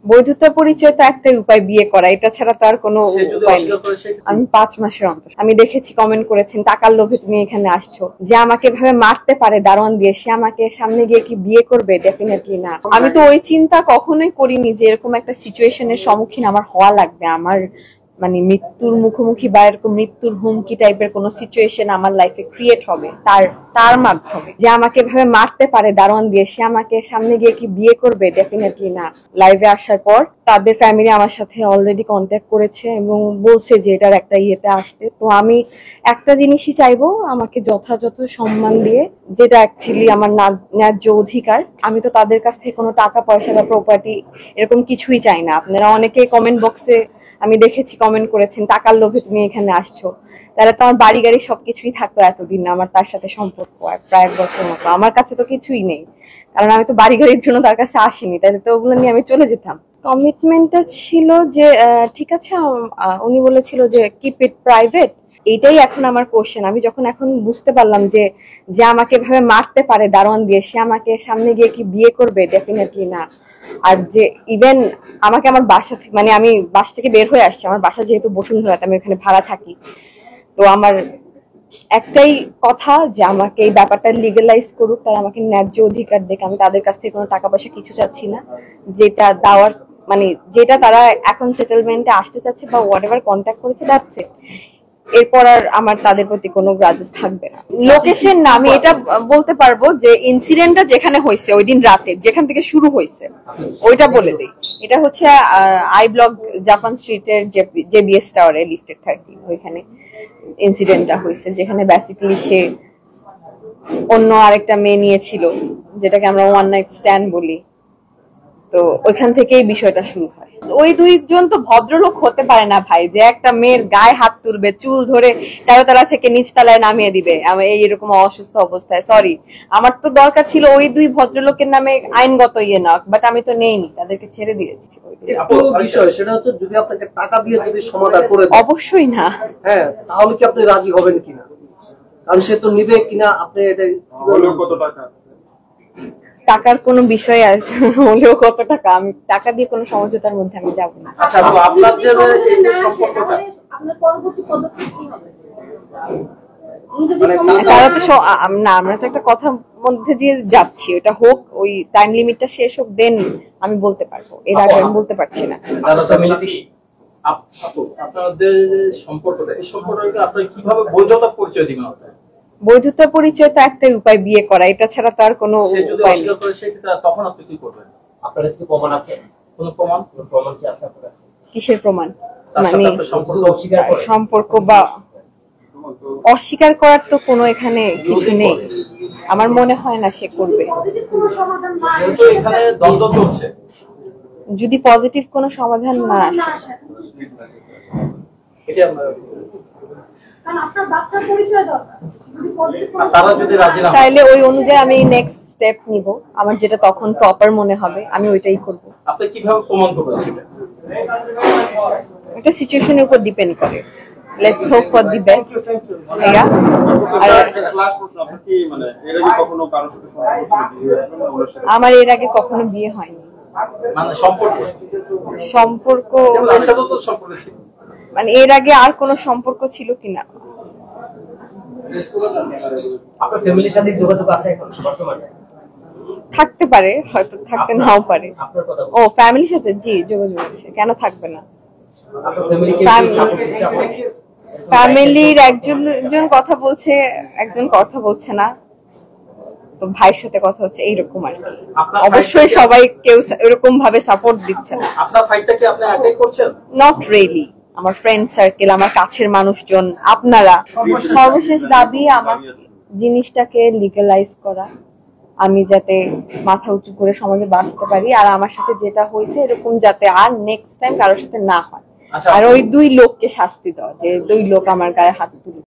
বৈধতা পরিচয় তো একটাই উপায়, বিয়ে করা। এটা ছাড়া তো আর কোনো উপায় নেই। আমি 5 মাসের অন্তর। আমি দেখেছি কমেন্ট করেছেন টাকার লোভে তুমি এখানে আসছো। যে আমাকে ভাবে মারতে পারে দারোয়ান দিয়ে, সে আমাকে সামনে গিয়ে কি বিয়ে করবে? ডেফিনেটলি না। আমি তো ওই চিন্তা কখনোই করিনি যে এরকম একটা সিচুয়েশনের সম্মুখীন আমার হওয়া লাগবে। আমার মানে মৃত্যুর মুখোমুখি বা এরকম মৃত্যুর হুমকি টাইপের কোন সিচুয়েশন আমার লাইফে ক্রিয়েট হবে তার মাধ্যমে। যে আমাকে ভাবে মারতে পারে দারোয়ান দিয়ে, সে আমাকে সামনে গিয়ে কি বিয়ে করবে? ডেফিনেটলি না। লাইভে আসার পর তাদের ফ্যামিলি আমার সাথে অলরেডি কন্ট্যাক্ট করেছে এবং বলছে যে এটার একটা ইয়েতে আসতে। তো আমি একটা জিনিসই চাইবো, আমাকে যথাযথ সম্মান দিয়ে, যেটা অ্যাকচুয়ালি আমার ন্যায্য অধিকার। আমি তো তাদের কাছ থেকে কোনো টাকা পয়সা বা প্রপার্টি এরকম কিছুই চাই না। আপনারা অনেকে কমেন্ট বক্সে আমি দেখেছি কমেন্ট করেছেন টাকার লোভে তুমি এখানে আসছো। তাহলে তো আমার বাড়ি গাড়ি সবকিছুই থাকতো এতদিন। আমার তার সাথে সম্পর্ক প্রায় 1 বছর মতো। আমার কাছে তো কিছুই নেই, কারণ আমি তো বাড়ি গাড়ির জন্য তার কাছে আসিনি। তাহলে তো ওগুলো নিয়ে আমি চলে যেতাম। কমিটমেন্টটা ছিল যে ঠিক আছে, উনি বলেছিল যে কিপ ইট প্রাইভেট। এইটাই এখন আমার কোশ্চেন। আমি যখন এখন বুঝতে পারলাম যে যে আমাকে ভাবে মারতে পারে দারোয়ান দিয়ে, সে আমাকে সামনে গিয়ে কি বিয়ে করবে? ডেফিনেটলি না। আর যে ইভেন আমাকে আমার বাসা থেকে, মানে আমি বাসা থেকে বের হয়ে আসছি, আমার বাসা যেহেতু বসুন্ধরাতে, আমি ওখানে ভাড়া থাকি। তো আমার একটাই কথা যে আমাকে এই ব্যাপারটা লিগালাইজ করুক, তারা আমাকে ন্যায্য অধিকার দেখে। আমি তাদের কাছ থেকে কোনো টাকা পয়সা কিছু চাচ্ছি না। যেটা দেওয়ার মানে যেটা তারা এখন সেটেলমেন্টে আসতে চাচ্ছে বা হোয়াট এভার কন্ট্যাক্ট করেছে যাচ্ছে, এরপর আর আমার তাদের প্রতি কোনো গ্রাজেস থাকবে না। লোকেশন না, আমি এটা বলতে পারবো যে ইনসিডেন্টটা যেখানে হয়েছে ওই দিন রাতে, যেখান থেকে শুরু হয়েছে ওইটা বলে দিই। এটা হচ্ছে আই ব্লক জাপান স্ট্রিটের জেবিএস টাওয়ারে লিফটেড 30 ওইখানে ইনসিডেন্টটা হয়েছে, যেখানে বেসিক্যালি সে অন্য আরেকটা মেয়ে নিয়েছিল, যেটাকে আমরা ওয়ান নাইট স্ট্যান্ড বলি। তো ওইখান থেকেই বিষয়টা শুরু হয়। ওই 2 জন তো ভদ্রলোক হতে পারে না ভাই, যে একটা মেয়ের গায়ে হাত তুলবে, চুল ধরে 13 তলা থেকে নিচ তলায় নামিয়ে দিবে আমি এইরকম অসুস্থ অবস্থায়। সরি, আমার তো দরকার ছিল ওই 2 ভদ্রলোকের নামে আইনগত ইয়ে না, বাট আমি তো নেইনি, তাদেরকে ছেড়ে দিয়েছি। বিষয় সেটা হচ্ছে, যদি আপনাকে টাকা দিয়ে যদি সমাধান করে, অবশ্যই না। হ্যাঁ, তাহলে কি আপনি রাজি হবেন কিনা? কারণ সে তো নিবে কিনা, আপনি এটা কত টাকা? টাকার কোনো বিষয় আছে হলেও কত টাকা, আমি টাকা দিয়ে কোনো সমঝোতার মধ্যে আমি যাব না। আচ্ছা, আপনার যে এই সম্পর্কটা, আপনার পরবর্তী পদক্ষেপ কি হবে? তারা তো না, আমরা তো একটা কথা মধ্যে দিয়ে যাচ্ছি, ওটা হোক, ওই টাইম লিমিটটা শেষ হোক, দেন আমি বলতে পারবো। এর আগে আমি বলতে পারছি না। আপনাদের সম্পর্কটা, এই সম্পর্কটা আপনি কিভাবে বৈধতা পরিচয় দিবেন? বৈধতা পরিচয় তো একটাই উপায়, বিয়ে করা। এটা ছাড়া তো আর কোনো উপায় নেই। তখন আপনি কি করবেন? আপনার কাছে প্রমাণ আছে? কোনো প্রমাণ কি আছে আপনার কাছে? কিসের প্রমাণ? মানে সম্পর্ক বা অস্বীকার করার তো কোনো এখানে কিছু নেই। আমার মনে হয় না সে করবে। যদি পজিটিভ কোনো সমাধান না আসে, তাহলে ওই অনুযায়ী আমি নেক্সট স্টেপ নিব। আমার যেটা তখন প্রপার মনে হবে আমি ওইটাই করব। আপনি কিভাবে প্রমাণ করবেন সেটা? এটা সিচুয়েশনের উপর ডিপেন্ড করে। Let's hope for the best. ভাইয়া, আর আমার এর আগে কখনো বিয়ে হয়নি। মানে সম্পর্ক মানে এর আগে আর কোনো সম্পর্ক ছিল কিনা? আপনার ফ্যামিলির সাথে যোগাযোগ আছে এখন বর্তমানে? থাকতে পারে, হয়তো থাকতে নাও পারে। ও ফ্যামিলির সাথে জি যোগাযোগ আছে, কেন থাকবে না? ফ্যামিলির একজন কথা বলছে, একজন কথা বলছে না, তো ভাইয়ের সাথে কথা হচ্ছে, এইরকম আর কি। অবশ্যই সবাই কেউ এরকম ভাবে সাপোর্ট দিচ্ছে না। আপনার ফাইটটা কি আপনি একাই করছেন? নট রিয়েলি, আমার ফ্রেন্ড সার্কেল, আমার কাছের মানুষজন, আপনারা। সর্বশেষ দাবি আমার জিনিসটাকে লিগালাইজ করা, আমি যাতে মাথা উঁচু করে সমাজে বাঁচতে পারি। আর আমার সাথে যেটা হয়েছে এরকম যাতে আর নেক্সট টাইম কারোর সাথে না হয়। আর ওই 2 লোককে শাস্তি দেওয়া, যে 2 লোক আমার গায়ে হাত তুলে।